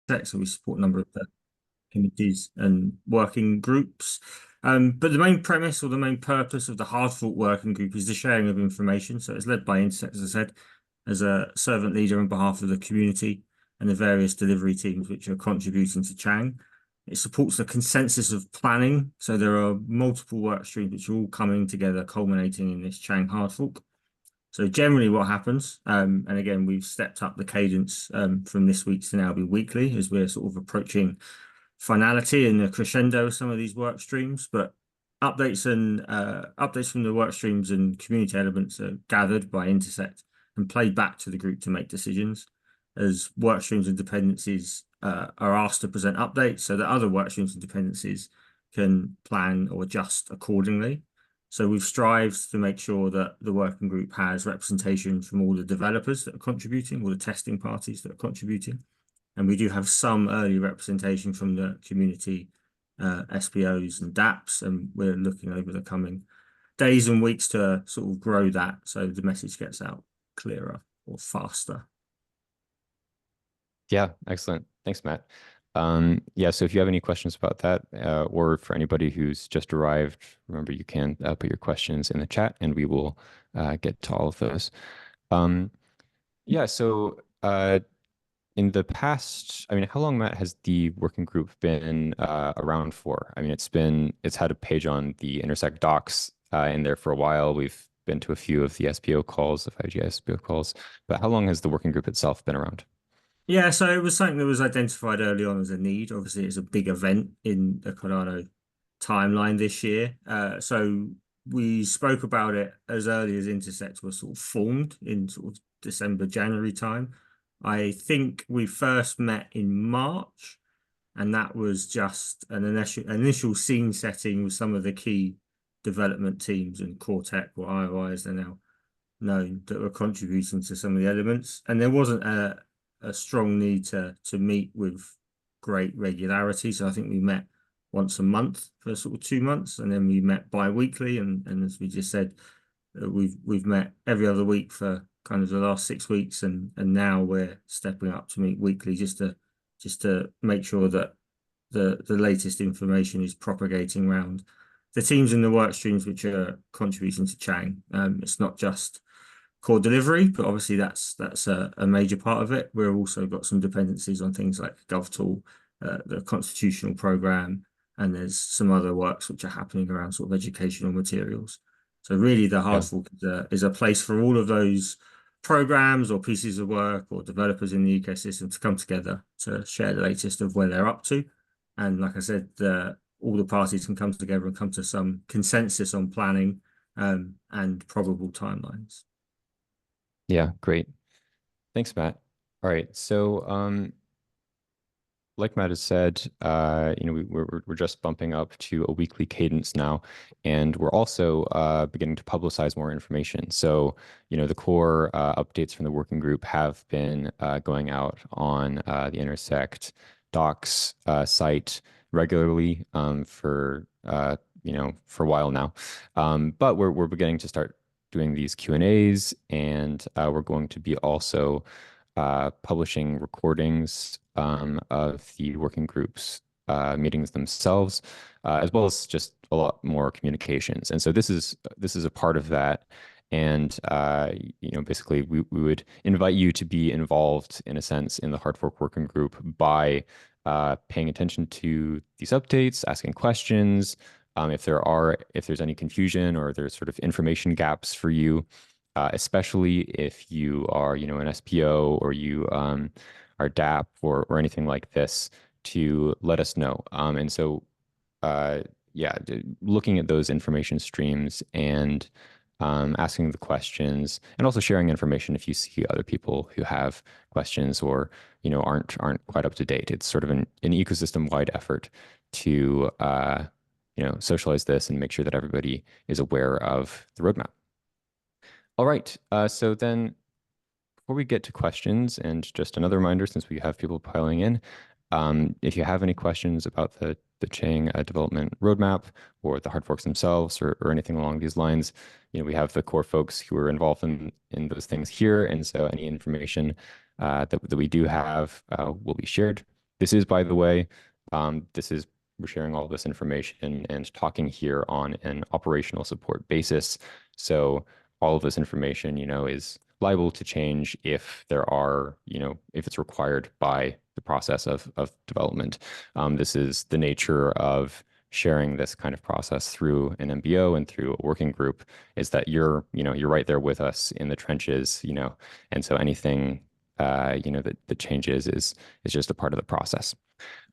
So we support a number of the committees and working groups. But the main premise or the main purpose of the hard fork working group is the sharing of information. So it's led by Intersect, as I said, as a servant leader on behalf of the community and the various delivery teams which are contributing to Chang. It supports the consensus of planning. So there are multiple work streams which are all coming together, culminating in this Chang hard fork. So generally what happens, and again, we've stepped up the cadence from this week to now be weekly as we're sort of approaching finality and the crescendo of some of these work streams, but updates from the work streams and community elements are gathered by Intersect and played back to the group to make decisions as work streams and dependencies are asked to present updates so that other work streams and dependencies can plan or adjust accordingly. So we've strived to make sure that the working group has representation from all the developers that are contributing, all the testing parties that are contributing. And we do have some early representation from the community SPOs and DApps, and we're looking over the coming days and weeks to sort of grow that so the message gets out clearer or faster. Yeah, excellent. Thanks, Matt. Yeah, so if you have any questions about that, or for anybody who's just arrived, remember you can put your questions in the chat and we will get to all of those. Yeah, so in the past, I mean, how long, Matt, has the working group been around for? I mean, it's had a page on the Intersect docs in there for a while. We've been to a few of the SPO calls, the 5G SPO calls, but how long has the working group itself been around? Yeah, so it was something that was identified early on as a need. Obviously, it's a big event in the Colorado timeline this year. So we spoke about it as early as Intersect was sort of formed in sort of December, January time. I think we first met in March, and that was just an initial scene setting with some of the key development teams and Core Tech or IOI as they're now known that were contributing to some of the elements. And there wasn't a strong need to meet with great regularity. So I think we met once a month for sort of 2 months, and then we met bi-weekly. And as we just said, we've met every other week for kind of the last 6 weeks, and now we're stepping up to meet weekly just to make sure that the latest information is propagating around the teams and the work streams which are contributing to Chang. It's not just core delivery, but obviously that's a major part of it. We've also got some dependencies on things like GovTool, the constitutional program, and there's some other works which are happening around sort of educational materials. So really the hard Yeah. fork is a place for all of those programs or pieces of work or developers in the ecosystem to come together to share the latest of where they're up to. And like I said, all the parties can come together and come to some consensus on planning and probable timelines. Yeah, great. Thanks, Matt. All right, so like Matt has said, we're just bumping up to a weekly cadence now, and we're also beginning to publicize more information. So, the core updates from the working group have been going out on the Intersect docs site regularly for a while now. But we're beginning to start doing these Q&As, and we're going to be also publishing recordings of the working groups meetings themselves, as well as just a lot more communications. And so this is a part of that. And basically, we would invite you to be involved in a sense in the hard fork working group by paying attention to these updates, asking questions. If there's any confusion or there's sort of information gaps for you, especially if you are, an SPO or you are DApp or anything like this, to let us know. And so, looking at those information streams and asking the questions, and also sharing information if you see other people who have questions or aren't quite up to date. It's sort of an ecosystem-wide effort to socialize this and make sure that everybody is aware of the roadmap. All right, so then before we get to questions, and just another reminder, since we have people piling in, if you have any questions about the Chang development roadmap or the hard forks themselves or anything along these lines, we have the core folks who are involved in those things here, and so any information that we do have will be shared. This is, by the way, this is we're sharing all this information and talking here on an operational support basis. So all of this information, is liable to change if there are, if it's required by the process of development. This is the nature of sharing this kind of process through an MBO and through a working group, is that you're right there with us in the trenches, and so anything that changes is just a part of the process.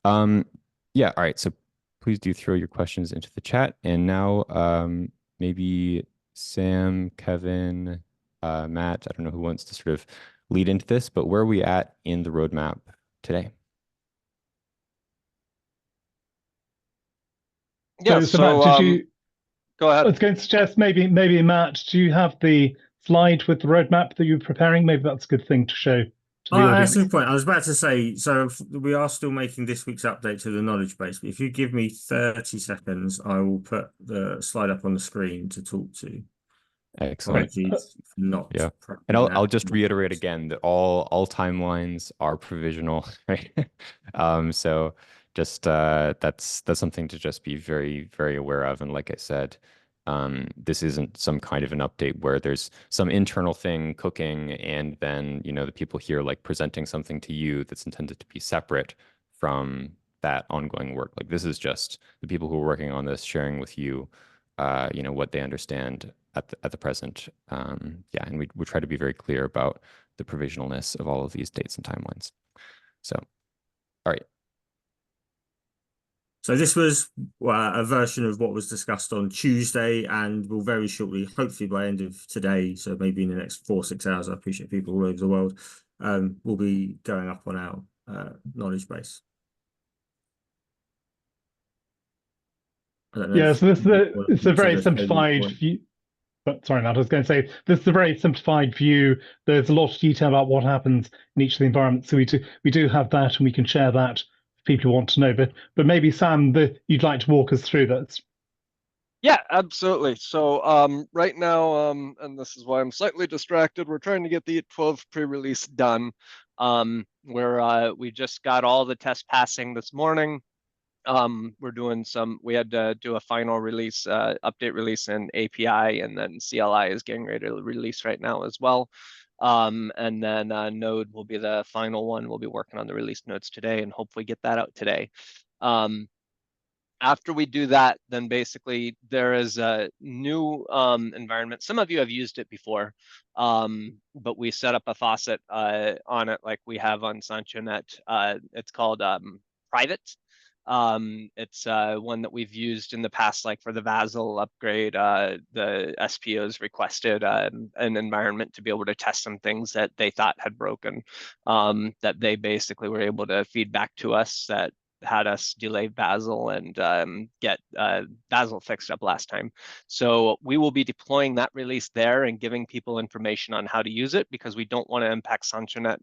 Um, yeah, all right. So please do throw your questions into the chat. And now maybe Sam, Kevin, Matt, I don't know who wants to sort of lead into this, but where are we at in the roadmap today? Yeah, So Matt, did you? go I ahead. was going to suggest maybe Matt, do you have the slide with the roadmap that you're preparing? Maybe that's a good thing to show to the That's a audience. good point. I was about to say, so we are still making this week's update to the knowledge base, but if you give me 30 seconds, I will put the slide up on the screen to talk to. Excellent. Apologies for not Yeah. And prepping I'll that. just reiterate again that all timelines are provisional, right? So just that's something to just be very, very aware of. And like I said, this isn't some kind of an update where there's some internal thing cooking and then, the people here like presenting something to you that's intended to be separate from that ongoing work. Like this is just the people who are working on this sharing with you, what they understand at the present. Yeah, and we try to be very clear about the provisionalness of all of these dates and timelines. So, all right. So this was a version of what was discussed on Tuesday, and will very shortly, hopefully by end of today, so maybe in the next 4 or 6 hours, I appreciate people all over the world, will be going up on our knowledge base. I don't know Yeah, if so it's a to very the salient simplified point. view. But sorry, Matt, I was going to say this is a very simplified view. There's a lot of detail about what happens in each of the environments. So we do have that, and we can share that if people want to know. But maybe Sam, you'd like to walk us through that. Yeah, absolutely. So right now, and this is why I'm slightly distracted, we're trying to get the 12 pre-release done. Where we just got all the tests passing this morning. We had to do a final release, update release in API, and then CLI is getting ready to release right now as well. And then Node will be the final one. We'll be working on the release notes today and hopefully get that out today. After we do that, then basically there is a new environment. Some of you have used it before, but we set up a faucet on it like we have on SanchoNet. It's called private. It's one that we've used in the past, like for the Vasil upgrade. The SPOs requested an environment to be able to test some things that they thought had broken, that they basically were able to feed back to us that had us delay Basil and get Basil fixed up last time. So we will be deploying that release there and giving people information on how to use it, because we don't want to impact SanchoNet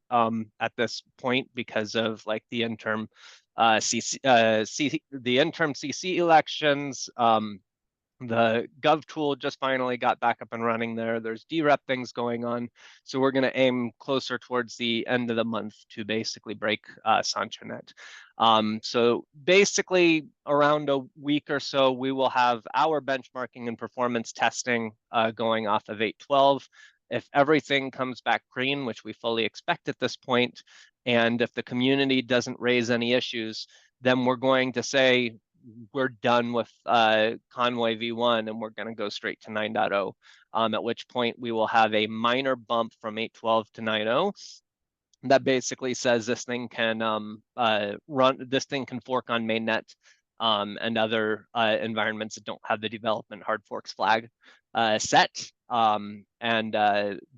at this point because of like the interim CC elections. The Gov tool just finally got back up and running there. There's DREP things going on. So we're going to aim closer towards the end of the month to basically break SanchoNet. So basically around a week or so, we will have our benchmarking and performance testing going off of 8.12. If everything comes back green, which we fully expect at this point, and if the community doesn't raise any issues, then we're going to say, we're done with Conway V1 and we're going to go straight to 9.0, at which point we will have a minor bump from 8.12 to 9.0 that basically says this thing can this thing can fork on mainnet and other environments that don't have the development hard forks flag set. But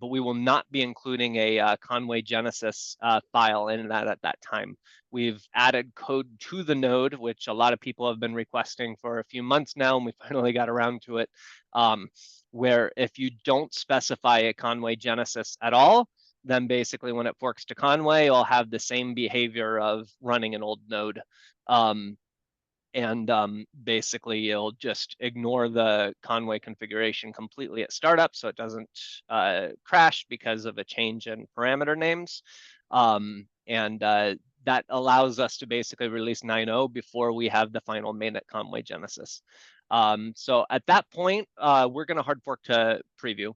we will not be including a Conway Genesis file in that at that time. We've added code to the node, which a lot of people have been requesting for a few months now, and we finally got around to it, where if you don't specify a Conway Genesis at all, then basically when it forks to Conway, it'll have the same behavior of running an old node. Basically it'll just ignore the Conway configuration completely at startup, so it doesn't crash because of a change in parameter names. that allows us to basically release 9.0 before we have the final mainnet Conway Genesis. So at that point, we're going to hard fork to preview.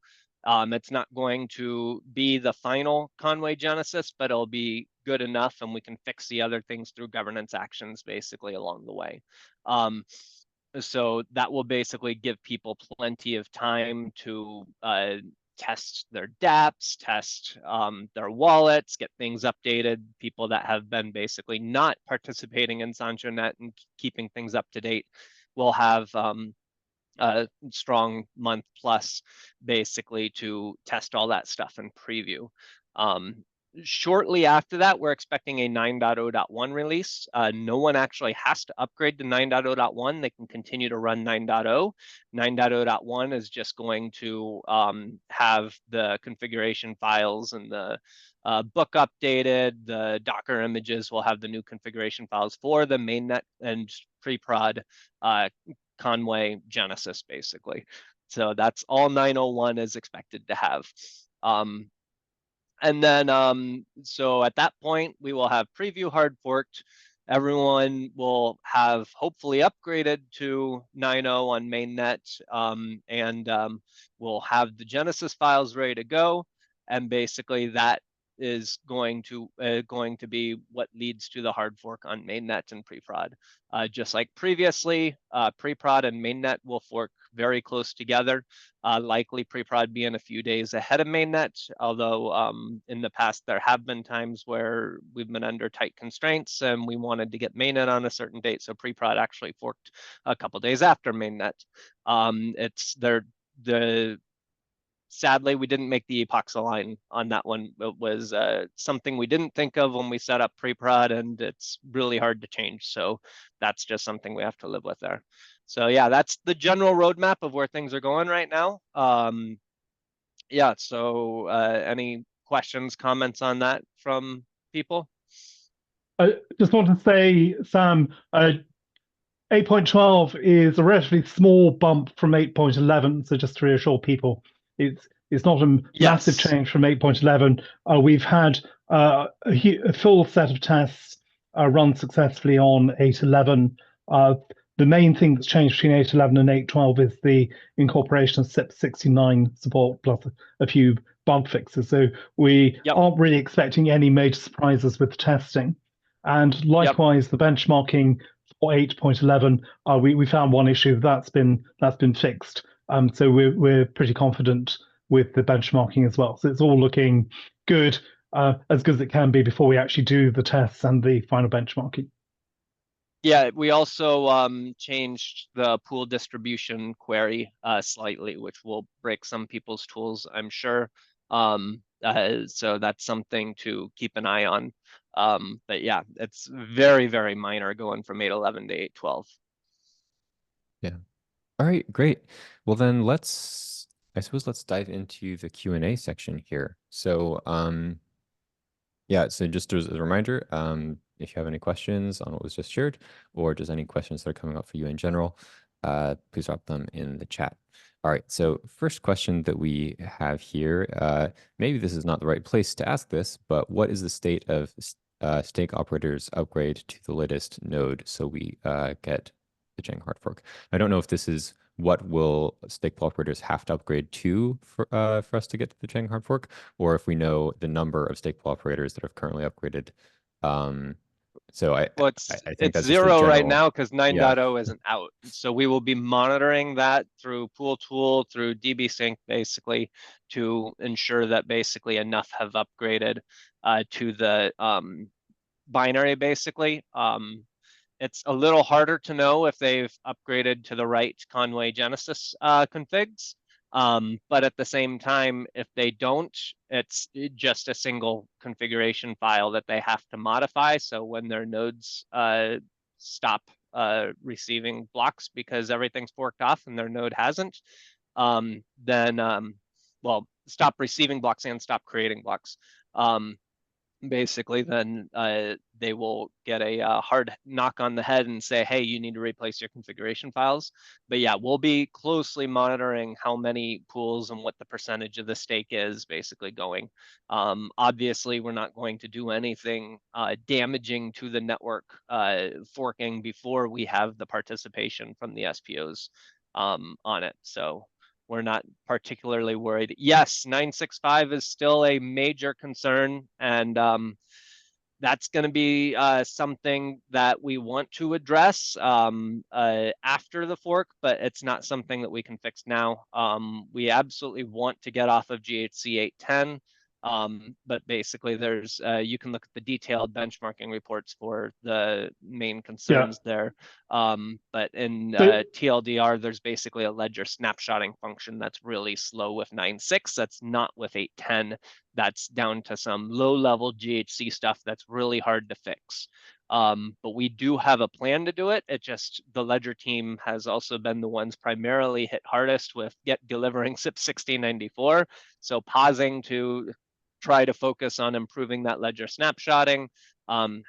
It's not going to be the final Conway Genesis, but it'll be good enough, and we can fix the other things through governance actions basically along the way. So that will basically give people plenty of time to test their dApps, test their wallets, get things updated. People that have been basically not participating in SanchoNet and keeping things up to date will have a strong month plus basically to test all that stuff and preview. Shortly after that, we're expecting a 9.0.1 release. No one actually has to upgrade to 9.0.1. They can continue to run 9.0. 9.0.1 is just going to have the configuration files and the book updated. The Docker images will have the new configuration files for the mainnet and pre-prod Conway Genesis, basically. So that's all 9.0.1 is expected to have. And then, so at that point, we will have preview hard forked. Everyone will have hopefully upgraded to 9.0 on mainnet, and we'll have the Genesis files ready to go. And basically that is going to be what leads to the hard fork on mainnet and pre-prod. Just like previously, pre-prod and mainnet will fork very close together. Likely pre-prod being a few days ahead of mainnet, although in the past there have been times where we've been under tight constraints and we wanted to get mainnet on a certain date, so pre-prod actually forked a couple days after mainnet. Sadly, we didn't make the epoch align on that one. It was something we didn't think of when we set up pre-prod, and it's really hard to change. So that's just something we have to live with there. So yeah, that's the general roadmap of where things are going right now. Yeah, so any questions, comments on that from people? I just want to say, Sam, 8.12 is a relatively small bump from 8.11, so just to reassure people, it's not a massive change from 8.11. We've had a full set of tests run successfully on 8.11. The main thing that's changed between 8.11 and 8.12 is the incorporation of SIP69 support plus a few bug fixes. So we aren't really expecting any major surprises with the testing. And likewise, the benchmarking for 8.11, we found one issue that's been fixed. So we're pretty confident with the benchmarking as well. So it's all looking good, as good as it can be before we actually do the tests and the final benchmarking. Yeah, we also changed the pool distribution query slightly, which will break some people's tools, I'm sure. So that's something to keep an eye on. But yeah, it's very, very minor going from 8.11 to 8.12. Yeah. All right, great. Well, then I suppose let's dive into the Q&A section here. So, yeah, so just as a reminder, if you have any questions on what was just shared, or just any questions that are coming up for you in general, please drop them in the chat. All right, so first question that we have here, maybe this is not the right place to ask this, but what is the state of stake operators upgrade to the latest node so we get the Chang hard fork? I don't know if this is what will stake pool operators have to upgrade to for us to get to the Chang hard fork, or if we know the number of stake pool operators that have currently upgraded. So I think that's 0 right now because 9.0 isn't out. So we will be monitoring that through Pool Tool, through DB Sync, basically, to ensure that basically enough have upgraded to the binary, basically. It's a little harder to know if they've upgraded to the right Conway Genesis configs. But at the same time, if they don't, it's just a single configuration file that they have to modify. So when their nodes stop receiving blocks because everything's forked off and their node hasn't, then, well, stop receiving blocks and stop creating blocks. basically, then they will get a hard knock on the head and say, hey, you need to replace your configuration files. But yeah, we'll be closely monitoring how many pools and what the percentage of the stake is basically going. Obviously, we're not going to do anything damaging to the network forking before we have the participation from the SPOs on it. So we're not particularly worried. Yes, 965 is still a major concern, and that's going to be something that we want to address after the fork, but it's not something that we can fix now. We absolutely want to get off of GHC 810. But basically there's you can look at the detailed benchmarking reports for the main concerns there. But in TLDR, there's basically a ledger snapshotting function that's really slow with 9.6. That's not with 8.10. That's down to some low-level GHC stuff that's really hard to fix. But we do have a plan to do it. It just, the ledger team has also been the ones primarily hit hardest with delivering SIP 1694. So pausing to try to focus on improving that ledger snapshotting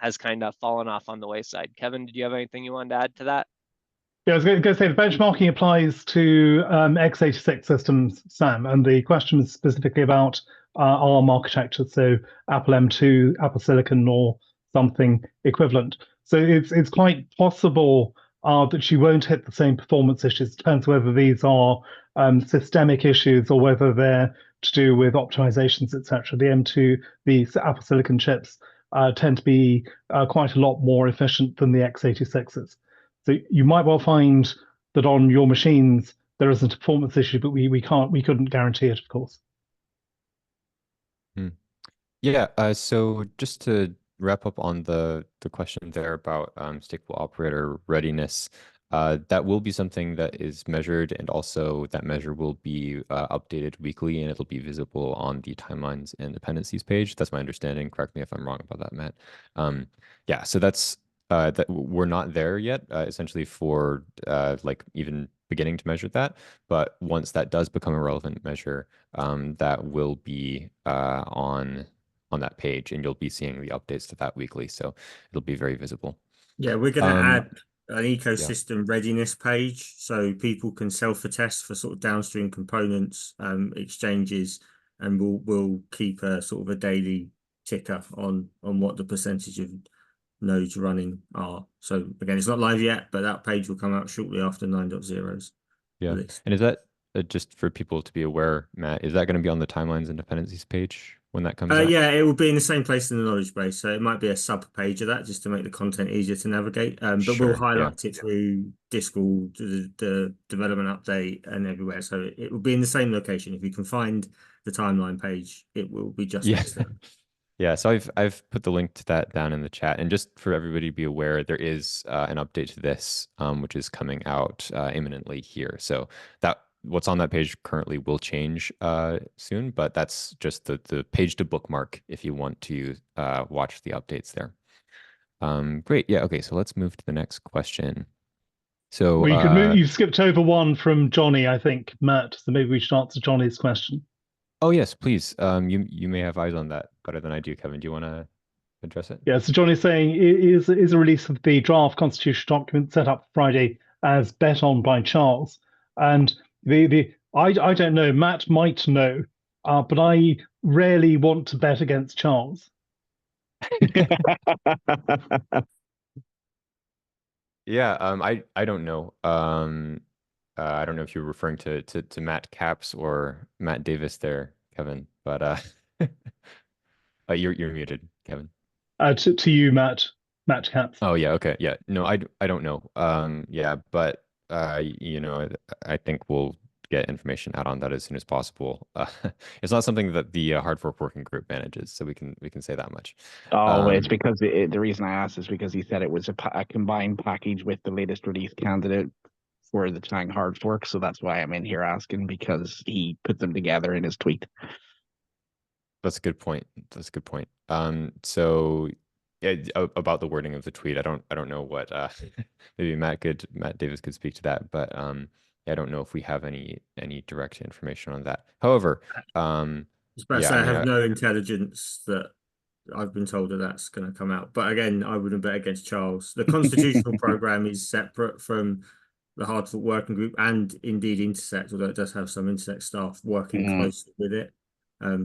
has kind of fallen off on the wayside. Kevin, did you have anything you wanted to add to that? Yeah, I was going to say the benchmarking applies to x86 systems, Sam, and the question is specifically about ARM architecture, so Apple M2, Apple Silicon, or something equivalent. So it's quite possible that you won't hit the same performance issues. It depends whether these are systemic issues or whether they're to do with optimizations, etc. The M2, the Apple Silicon chips tend to be quite a lot more efficient than the x86s. So you might well find that on your machines there isn't a performance issue, but we couldn't guarantee it, of course. Yeah. So just to wrap up on the question there about stateful operator readiness, that will be something that is measured, and also that measure will be updated weekly, and it'll be visible on the timelines and dependencies page. That's my understanding. Correct me if I'm wrong about that, Matt. Yeah. So that's that we're not there yet, essentially for like even beginning to measure that. But once that does become a relevant measure, that will be on that page, and you'll be seeing the updates to that weekly. So it'll be very visible. Yeah, we're going to add an Yeah. ecosystem readiness page so people can self-attest for sort of downstream components, exchanges, and we'll keep a sort of a daily ticker on what the percentage of nodes running are. So again, it's not live yet, but that page will come out shortly after 9.0's Yeah. release. And is that just for people to be aware, Matt, is that going to be on the timelines and dependencies page when that comes out? Yeah, it will be in the same place in the knowledge base. So it might be a sub page of that just to make the content easier to navigate. But we'll Sure, yeah. highlight it through Discord, the development update, and everywhere. So it will be in the same location. If you can find the timeline page, it will be just Yeah. next to it. Yeah, so I've put the link to that down in the chat, and just for everybody to be aware, there is an update to this, which is coming out imminently here. So that what's on that page currently will change soon, but that's just the page to bookmark if you want to watch the updates there. Great, yeah, okay, so let's move to the next question. So Well, you could move. You've skipped over one from Johnny, I think, Matt. So maybe we should answer Johnny's question. oh yes, please. You may have eyes on that better than I do, Kevin. Do you want to address it? Yeah, so Johnny's saying, is a release of the draft constitutional document set up Friday as bet on by Charles? And I don't know, Matt might know, but I rarely want to bet against Charles. Yeah, I don't know. I don't know if you're referring to Matt Capps or Matt Davis there, Kevin, but you're muted, Kevin. To you, Matt Katz. Oh yeah, okay, yeah. No, I don't know. Yeah, but you know, I think we'll get information out on that as soon as possible. It's not something that the hard fork working group manages, so we can say that much. Oh, it's because the reason I asked is because he said it was a combined package with the latest release candidate for the Chang hard fork, so that's why I'm in here asking, because he put them together in his tweet. That's a good point. That's a good point. So yeah, about the wording of the tweet, I don't know what maybe Matt Davis could speak to that, but I don't know if we have any direct information on that. However, I was about to say, I have no intelligence that I've been told that that's going to come out. But again, I wouldn't bet against Charles. The constitutional program is separate from the hard fork working group and indeed Intersect, although it does have some Intersect staff working closely with it.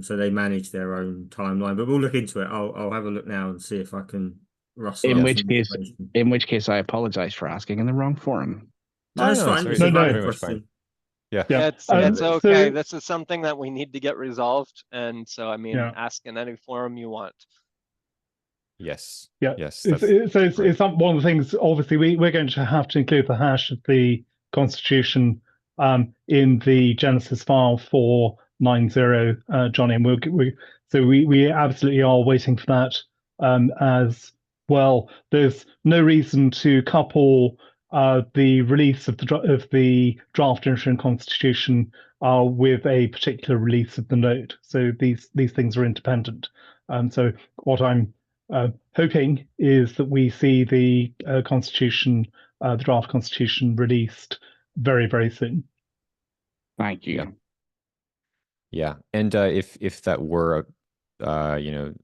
So they manage their own timeline. But we'll look into it. I'll have a look now and see if I can rustle In up which some case, information. I apologize for asking in the wrong forum. No, it's no, fine. It's very, a No, no. valid very much fine. question. Yeah. Yeah. It's okay. So- This is something that we need to get resolved, and so I mean, Yeah. ask in any forum you want. Yes. Yeah. Yes. It's one of the things. Obviously, we're going to have to include the hash of the Constitution in the Genesis file for 9.0, Johnny, and we absolutely are waiting for that as well. There's no reason to couple the release of the draft interim Constitution with a particular release of the node. So these things are independent. So what I'm hoping is that we see the Constitution, the draft Constitution, released very, very soon. Thank you. Yeah. Yeah, and if that were, to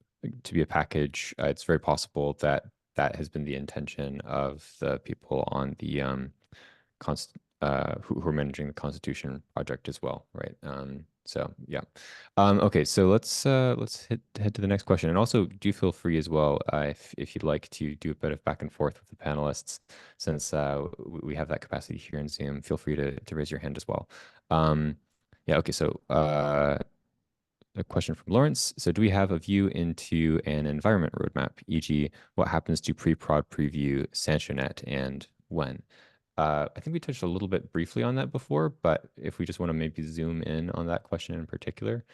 be a package, it's very possible that that has been the intention of the people on the who are managing the Constitution project as well, right? So yeah, okay. So let's head to the next question, and also do feel free as well if you'd like to do a bit of back and forth with the panelists, since we have that capacity here in Zoom. Feel free to raise your hand as well. Yeah. Okay. So a question from Lawrence. So do we have a view into an environment roadmap, e.g., what happens to pre-prod preview SanchoNet and when? I think we touched a little bit briefly on that before, but if we just want to maybe zoom in on that question in particular,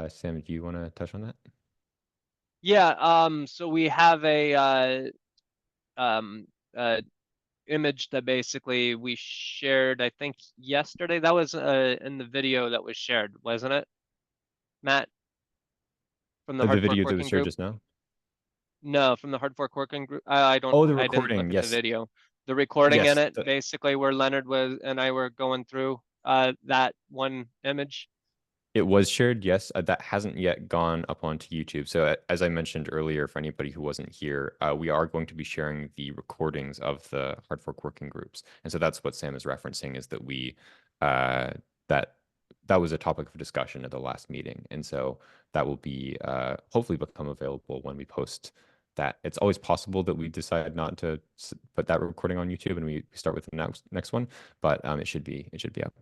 Sam, do you want to touch on that? Yeah. So we have a image that basically we shared, I think yesterday. That was in the video that was shared, wasn't it, Matt? From the The hard fork video that was working shared group? just now? No, from the hard fork working group. I don't. Oh, the I didn't look recording, at yes. the video. The recording in Yes, it, basically, where Leonard was and I were going through that one image. It was shared, yes. That hasn't yet gone up onto YouTube. So as I mentioned earlier, for anybody who wasn't here, we are going to be sharing the recordings of the hard fork working groups, and so that's what Sam is referencing, is that we that was a topic of discussion at the last meeting, and so that will be hopefully become available when we post that. It's always possible that we decide not to put that recording on YouTube and we start with the next one, but it should be up.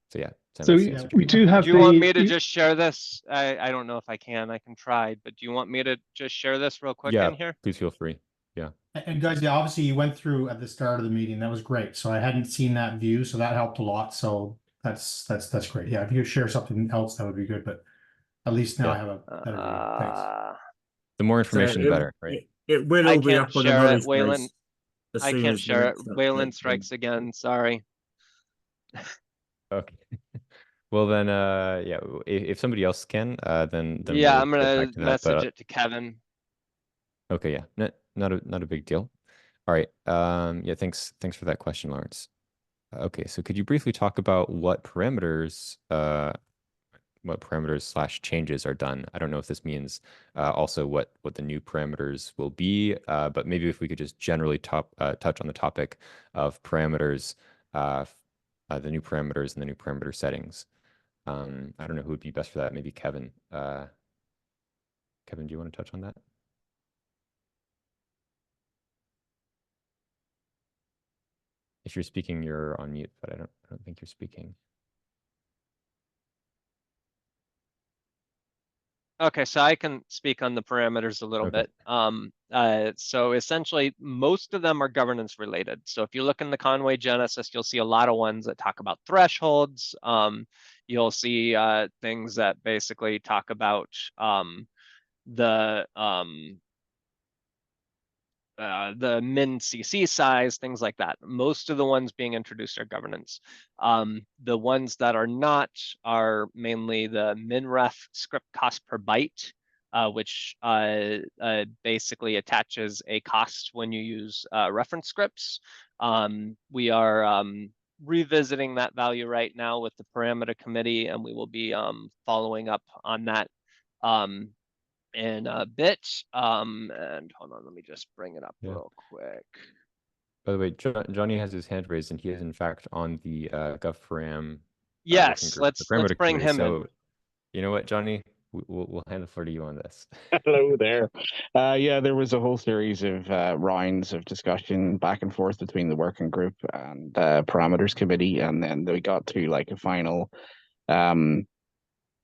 So yeah. Sam, So that's the answer to we your do question. have Do you want me to the. just share this? I don't know if I can. I can try, but do you want me to just share this real quick Yeah, in here? please feel free. Yeah. And guys, yeah, obviously you went through at the start of the meeting. That was great. So I hadn't seen that view, so that helped a lot. So that's great. Yeah, if you could share something else, that would be good. But at least now Yeah. I have a better view. Thanks. The more So information, the better, right? It will I all be can't up on the share it, knowledge Waylon. base as I soon can't as the share it. next update Waylon comes. strikes again. Sorry. Okay. Well then, yeah. If somebody else can, then Yeah, we'll I'm get gonna back to that. message But it to Kevin. okay, yeah, not a big deal. All right. Yeah. Thanks for that question, Lawrence. Okay. So could you briefly talk about what parameters / changes are done? I don't know if this means also what the new parameters will be, but maybe if we could just generally touch on the topic of parameters, the new parameters and the new parameter settings. I don't know who would be best for that. Maybe Kevin. Kevin, do you want to touch on that? If you're speaking, you're on mute, but I don't think you're speaking. Okay, so I can speak on the parameters a little Okay. bit. So essentially, most of them are governance related. So if you look in the Conway Genesis, you'll see a lot of ones that talk about thresholds. You'll see things that basically talk about the min CC size, things like that. Most of the ones being introduced are governance. The ones that are not are mainly the minref script cost per byte, which basically attaches a cost when you use reference scripts. We are revisiting that value right now with the parameter committee, and we will be following up on that in a bit. And hold on, let me just bring it up Yeah. real quick. By the way, Johnny has his hand raised, and he is in fact on the GovParam working Yes, group, the let's parameter bring committee. him in. So, you know what, Johnny, we'll hand the floor to you on this. Hello there. Yeah, there was a whole series of rounds of discussion back and forth between the working group and parameters committee, and then we got to like a final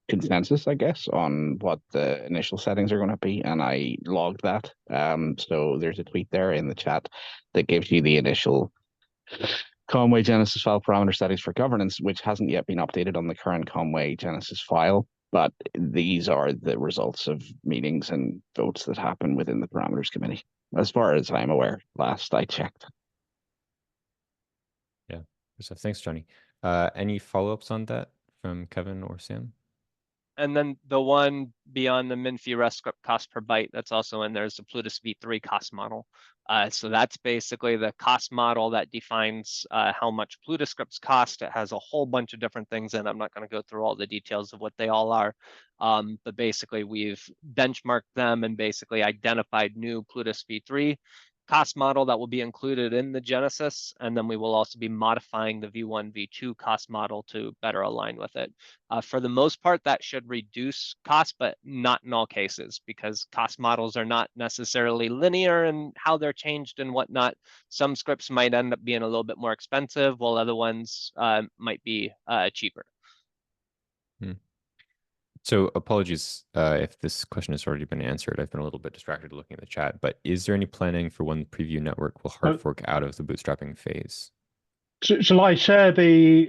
consensus, I guess, on what the initial settings are going to be, and I logged that. So there's a tweet there in the chat that gives you the initial Conway Genesis file parameter settings for governance, which hasn't yet been updated on the current Conway Genesis file. But these are the results of meetings and votes that happen within the parameters committee, as far as I'm aware. Last I checked. Yeah. So thanks, Johnny. Any follow-ups on that from Kevin or Sam? And then the one beyond the min fee rest script cost per byte that's also in there is the Plutus V3 cost model. So that's basically the cost model that defines how much Plutus scripts cost. It has a whole bunch of different things, and I'm not going to go through all the details of what they all are. But basically, we've benchmarked them and basically identified new Plutus V3 cost model that will be included in the Genesis, and then we will also be modifying the V1, V2 cost model to better align with it. For the most part, that should reduce cost, but not in all cases, because cost models are not necessarily linear in how they're changed and whatnot. Some scripts might end up being a little bit more expensive, while other ones might be cheaper. So apologies if this question has already been answered. I've been a little bit distracted looking at the chat, but is there any planning for when Preview Network will hard fork out of the bootstrapping phase? Shall I share the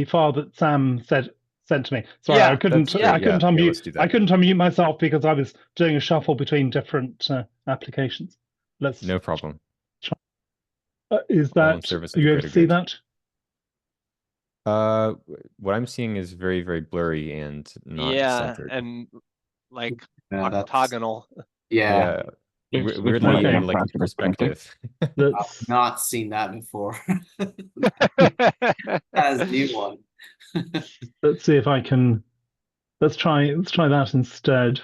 file that Sam sent to me? Sorry, Yeah, I couldn't that's great. I couldn't Yeah, unmute let's do that. I couldn't unmute myself because I was doing a shuffle between different applications. Let's No problem. is All in that service are of the you able greater to see good. that? What I'm seeing is very, very blurry and not yeah, centered. and like Yeah, that's octagonal. yeah. Weirdly Okay. in like perspective. Let's I've not seen that before. That is a new one. let's see if I can let's try that instead.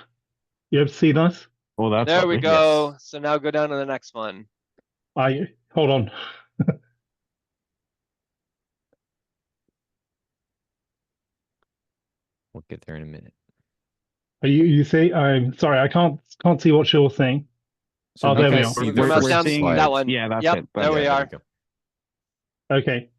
You able to see that? Well, that's There we lovely. go. So now go down to the next one. Hold on. We'll get there in a minute. Are you see? I'm sorry, I can't see what you're seeing. So Oh, there we can are. see Zoom the up first down seeing that slide. one. Yeah, that's Yep, it. there we are. go. Okay.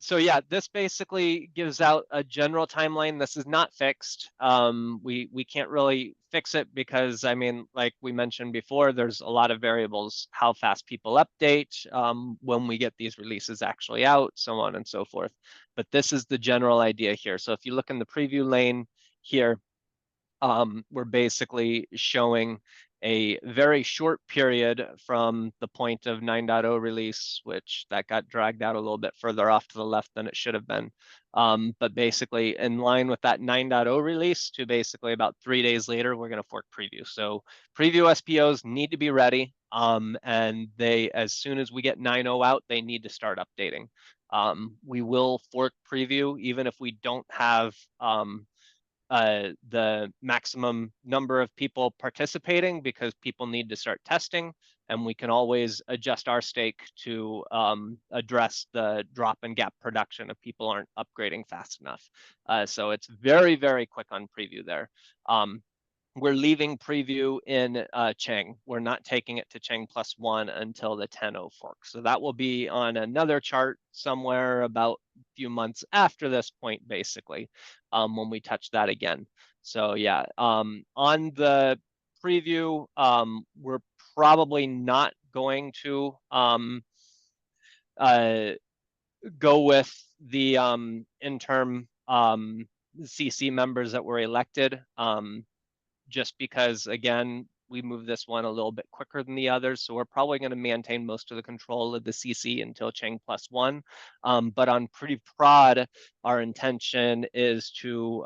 So yeah, this basically gives out a general timeline. This is not fixed. We can't really fix it because, I mean, like we mentioned before, there's a lot of variables, how fast people update, when we get these releases actually out, so on and so forth. But this is the general idea here. So if you look in the preview lane here, we're basically showing a very short period from the point of 9.0 release, which that got dragged out a little bit further off to the left than it should have been. But basically in line with that 9.0 release to basically about 3 days later, we're going to fork preview. So preview SPOs need to be ready. And they, as soon as we get 9.0 out, they need to start updating. We will fork preview even if we don't have the maximum number of people participating, because people need to start testing, and we can always adjust our stake to address the drop in gap production if people aren't upgrading fast enough. So it's very, very quick on preview there. We're leaving preview in Chang. We're not taking it to Chang +1 until the 10.0 fork. So that will be on another chart somewhere about a few months after this point, basically, when we touch that again. So yeah, on the preview, we're probably not going to go with the interim CC members that were elected. Just because, again, we move this one a little bit quicker than the others. So we're probably going to maintain most of the control of the CC until Chang +1. But on pre-prod, our intention is to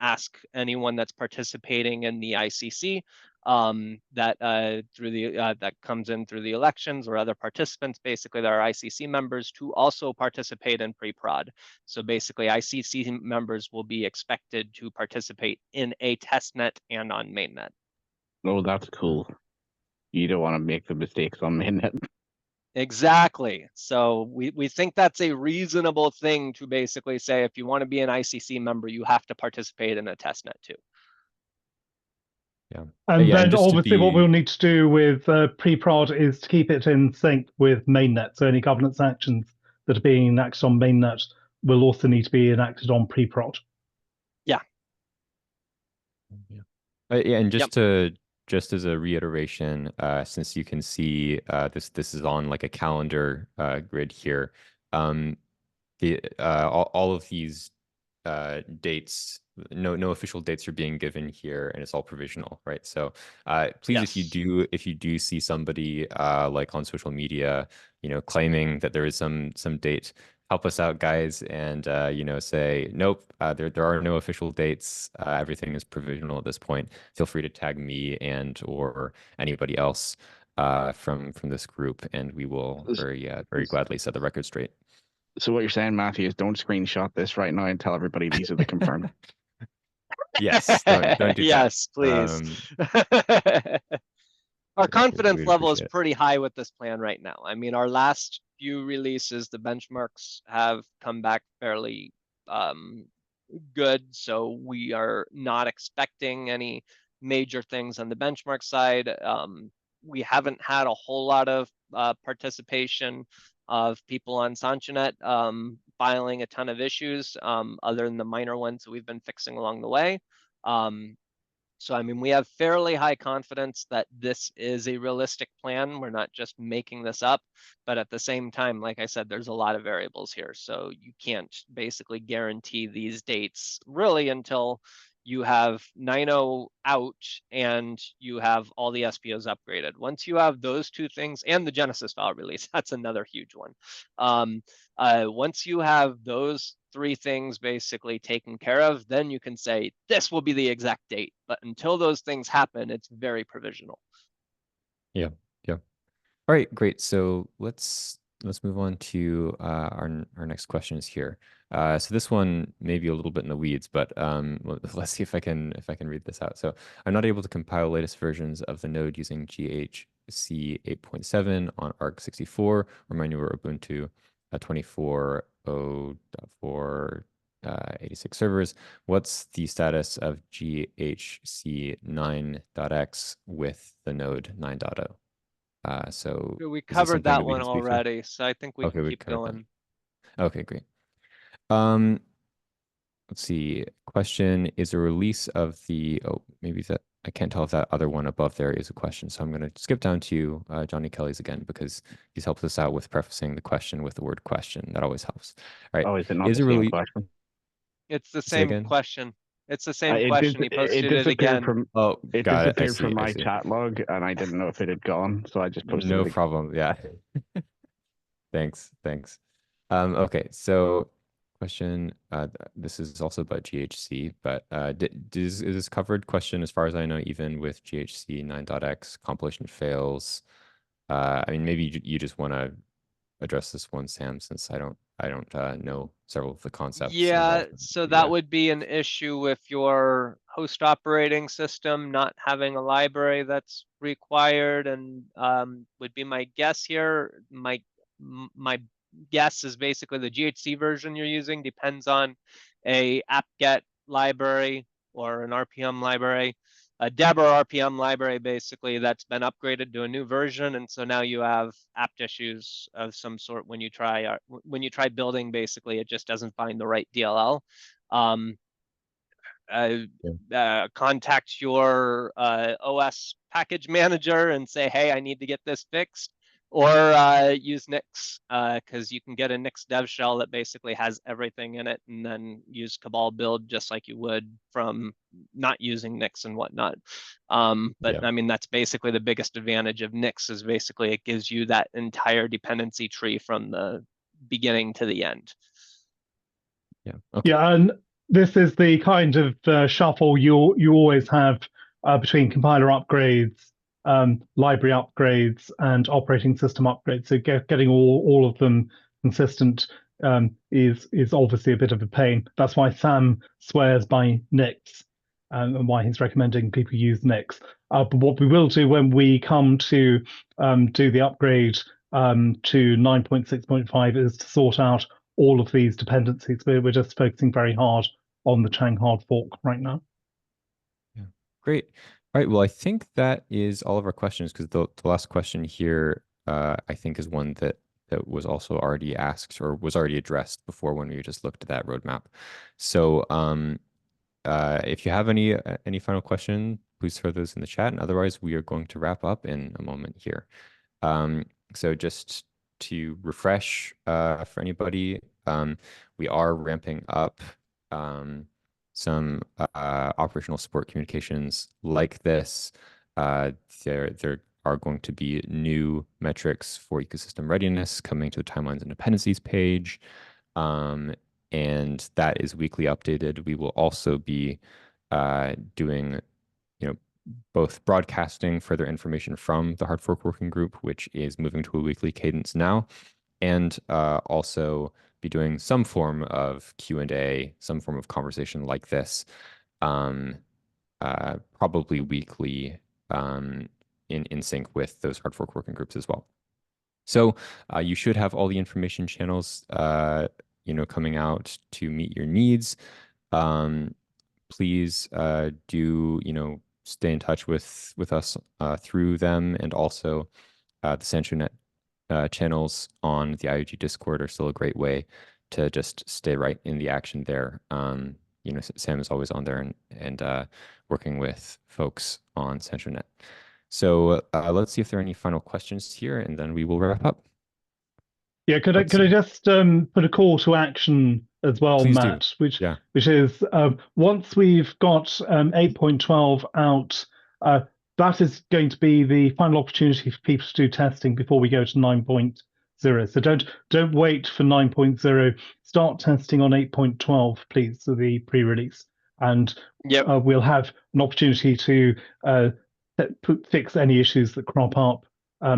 ask anyone that's participating in the ICC that that comes in through the elections, or other participants, basically that are ICC members, to also participate in pre-prod. So basically ICC members will be expected to participate in a testnet and on mainnet. Oh, that's cool. You don't want to make the mistakes on mainnet. Exactly. So we think that's a reasonable thing to basically say, if you want to be an ICC member, you have to participate in a testnet too. Yeah. And Yeah, then just to obviously what be- we'll need to do with pre-prod is to keep it in sync with mainnet. So any governance actions that are being enacted on mainnet will also need to be enacted on pre-prod. Yeah, and just as a reiteration, since you can see this is on like a calendar grid here, all of these dates, no official dates are being given here, and it's all provisional, right? So please, Yes. if you do see somebody like on social media, claiming that there is some date, help us out, guys, and say nope, there are no official dates. Everything is provisional at this point. Feel free to tag me and or anybody else from this group, and we will very gladly set the record straight. So what you're saying, Matthew, is don't screenshot this right now and tell everybody these are the confirmed. Yes, don't do yes, that. please. Our confidence we'd level is appreciate it. pretty high with this plan right now. I mean, our last few releases, the benchmarks have come back fairly good, so we are not expecting any major things on the benchmark side. We haven't had a whole lot of participation of people on SanchoNet filing a ton of issues, other than the minor ones that we've been fixing along the way. So, I mean, we have fairly high confidence that this is a realistic plan. We're not just making this up, but at the same time, like I said, there's a lot of variables here. So you can't basically guarantee these dates really until you have 9.0 out and you have all the SPOs upgraded. Once you have those two things and the Genesis file release, that's another huge one. Once you have those three things basically taken care of, then you can say this will be the exact date. But until those things happen, it's very provisional. Yeah. All right, great. So let's move on to our next questions here. So this one may be a little bit in the weeds, but let's see if I can read this out. So I'm not able to compile latest versions of the node using GHC 8.7 on ARC64 or my newer Ubuntu 24.0.4 86 servers. What's the status of GHC 9.x with the node 9.0? So We is this covered something that we one can speak to? already, so I think we Okay, can we keep covered going. that. Okay, great. Let's see. Question is a release of the, maybe that, I can't tell if that other one above there is a question. So I'm going to skip down to Johnny Kelly's again, because he's helped us out with prefacing the question with the word question. That always helps. All right. Oh, is it not Is the a same release? question? It's the Say same again? question. It's the same question. He posted it disappeared again. from Oh, it got it. I disappeared see. from I my see. chat log, and I didn't know if it had gone, so I just posted No it again. problem. Yeah. Thanks. Okay. So question, this is also about GHC, but is this covered question as far as I know, even with GHC 9.x compilation fails? I mean, maybe you just want to address this one, Sam, since I don't know several of the concepts Yeah, involved. so that would be an issue with your host operating system not having a library that's required, and would be my guess here. My guess is basically the GHC version you're using depends on a apt-get library or an RPM library, a Deb or RPM library basically that's been upgraded to a new version, and so now you have apt issues of some sort when you try building. Basically, it just doesn't find the right DLL. Contact your OS package manager and say, hey, I need to get this fixed, or use Nix, because you can get a Nix dev shell that basically has everything in it, and then use Cabal build just like you would from not using Nix and whatnot. But Yeah. I mean, that's basically the biggest advantage of Nix, is basically it gives you that entire dependency tree from the beginning to the end. Yeah. Okay. Yeah, and this is the kind of shuffle you always have between compiler upgrades, library upgrades, and operating system upgrades. So getting all of them consistent is obviously a bit of a pain. That's why Sam swears by Nix, and why he's recommending people use Nix. But what we will do when we come to do the upgrade to 9.6.5 is to sort out all of these dependencies. We're just focusing very hard on the Chang hard fork right now. Yeah, great. All right, well, I think that is all of our questions, because the last question here, I think, is one that was also already asked or was already addressed before when we just looked at that roadmap. So if you have any final question, please throw those in the chat, and otherwise we are going to wrap up in a moment here. So just to refresh for anybody, we are ramping up some operational support communications like this. There are going to be new metrics for ecosystem readiness coming to the timelines and dependencies page. And that is weekly updated. We will also be doing, both broadcasting further information from the hard fork working group, which is moving to a weekly cadence now, and also be doing some form of Q&A, some form of conversation like this, probably weekly, in sync with those hard fork working groups as well. So you should have all the information channels, coming out to meet your needs. Please do, stay in touch with us through them, and also the SanchoNet channels on the IOG Discord are still a great way to just stay right in the action there. Sam is always on there and working with folks on SanchoNet. So let's see if there are any final questions here, and then we will wrap up. Yeah, could I just put a call to action as well, Please Matt, do. which is once we've got 8.12 out, that is going to be the final opportunity for people to do testing before we go to 9.0. So don't wait for 9.0. Start testing on 8.12, please, so the pre-release, and we'll have an opportunity to fix any issues that crop up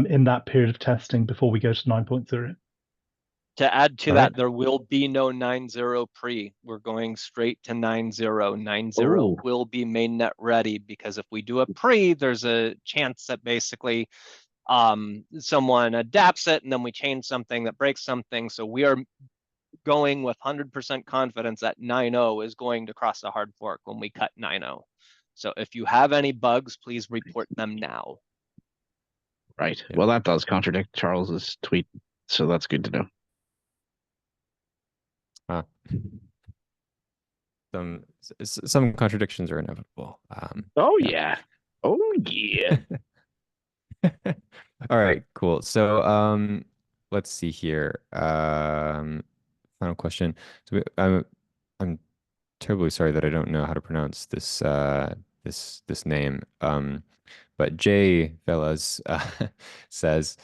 in that period of testing before we go to 9.0. To add to that, there will be no 9.0 pre. We're going straight to 9.0. 9.0 will be mainnet ready, because if we do a pre, there's a chance that basically someone adapts it and then we change something that breaks something. So we are going with 100% confidence that 9.0 is going to cross the hard fork when we cut 9.0. So if you have any bugs, please report them now. Right. Well, that does contradict Charles's tweet, so that's good to know. Some contradictions are inevitable. Oh yeah. All right, cool. So let's see here. Final question. So I'm terribly sorry that I don't know how to pronounce this this name. But Jay Velas says,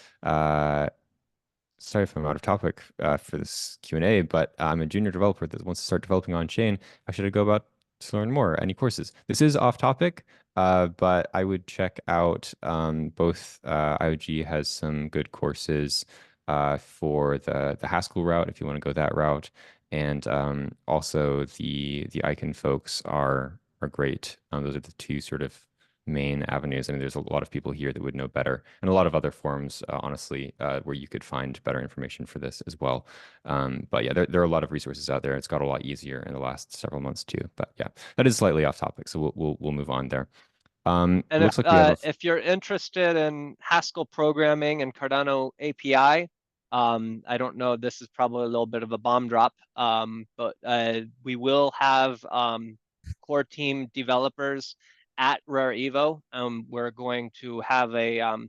sorry if I'm out of topic for this Q&A, but I'm a junior developer that wants to start developing on chain. How should I go about to learn more? Any courses? This is off topic, but I would check out both. IOG has some good courses for the Haskell route if you want to go that route, and also the Icon folks are great. Those are the two sort of main avenues. I mean, there's a lot of people here that would know better, and a lot of other forums, honestly, where you could find better information for this as well. But yeah, there are a lot of resources out there. It's got a lot easier in the last several months too. But yeah, that is slightly off topic, so we'll move on there. And looks like we have if you're interested in Haskell programming and Cardano API, I don't know, this is probably a little bit of a bomb drop, but we will have core team developers at Rare Evo. We're going to have a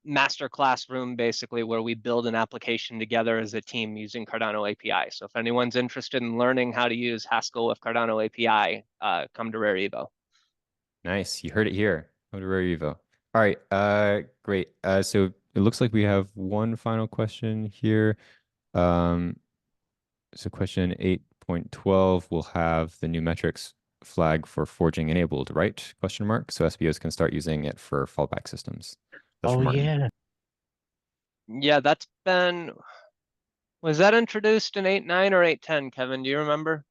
master classroom basically where we build an application together as a team using Cardano API. So if anyone's interested in learning how to use Haskell with Cardano API, come to Rare Evo. Nice. You heard it here. Come to Rare Evo. All right. Great. So it looks like we have one final question here. So question 8.12 will have the new metrics flag for forging enabled, right? Question mark. So SBOs can start using it for fallback systems. That's from Martin. yeah. Yeah, that's been, was that introduced in 8.9 or 8.10, Kevin? Do you remember?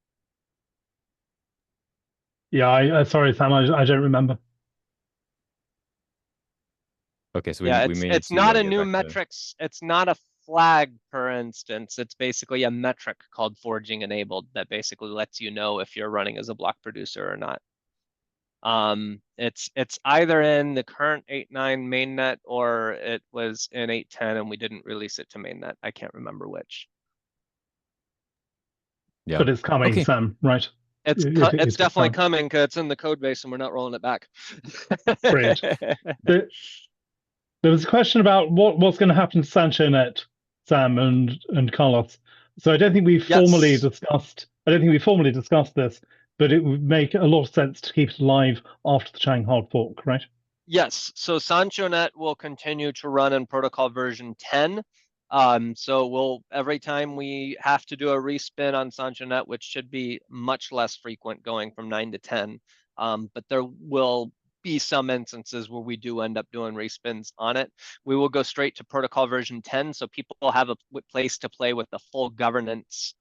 Yeah, sorry, Sam, I don't remember. Okay, so Yeah, we may need it's to not a get new back to- metrics. It's not a flag, for instance. It's basically a metric called forging enabled that basically lets you know if you're running as a block producer or not. It's either in the current 8.9 mainnet or it was in 8.10 and we didn't release it to mainnet. I can't remember which. Yeah. But it's coming, Okay. Sam, right? It's It's definitely coming. coming because it's in the code base and we're not rolling it back. Great. There was a question about what's going to happen to SanchoNet, Sam and Carlos. So I don't think we formally Yes. discussed. I don't think we formally discussed this, but it would make a lot of sense to keep it alive after the Chang hard fork, right? Yes, so SanchoNet will continue to run in protocol version 10. So we'll every time we have to do a respin on SanchoNet, which should be much less frequent going from 9 to 10. But there will be some instances where we do end up doing respins on it. We will go straight to protocol version 10, so people will have a place to play with the full governance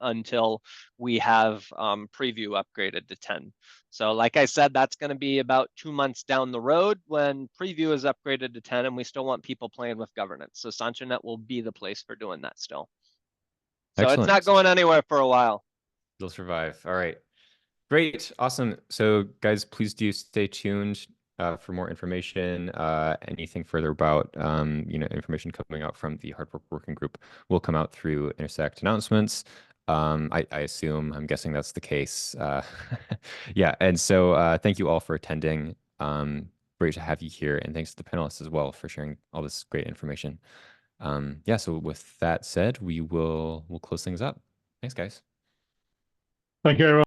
until we have preview upgraded to 10. So like I said, that's going to be about 2 months down the road when preview is upgraded to 10 and we still want people playing with governance. So SanchoNet will be the place for doing that still. So Excellent. it's not going anywhere for a while. It'll survive. All right. Great. Awesome. So guys, please do stay tuned for more information. Anything further about information coming out from the hard fork working group will come out through Intersect announcements. I assume, I'm guessing that's the case. Yeah, and so thank you all for attending. Great to have you here, and thanks to the panelists as well for sharing all this great information. Yeah, so with that said, we'll close things up. Thanks, guys. Thank you, everyone.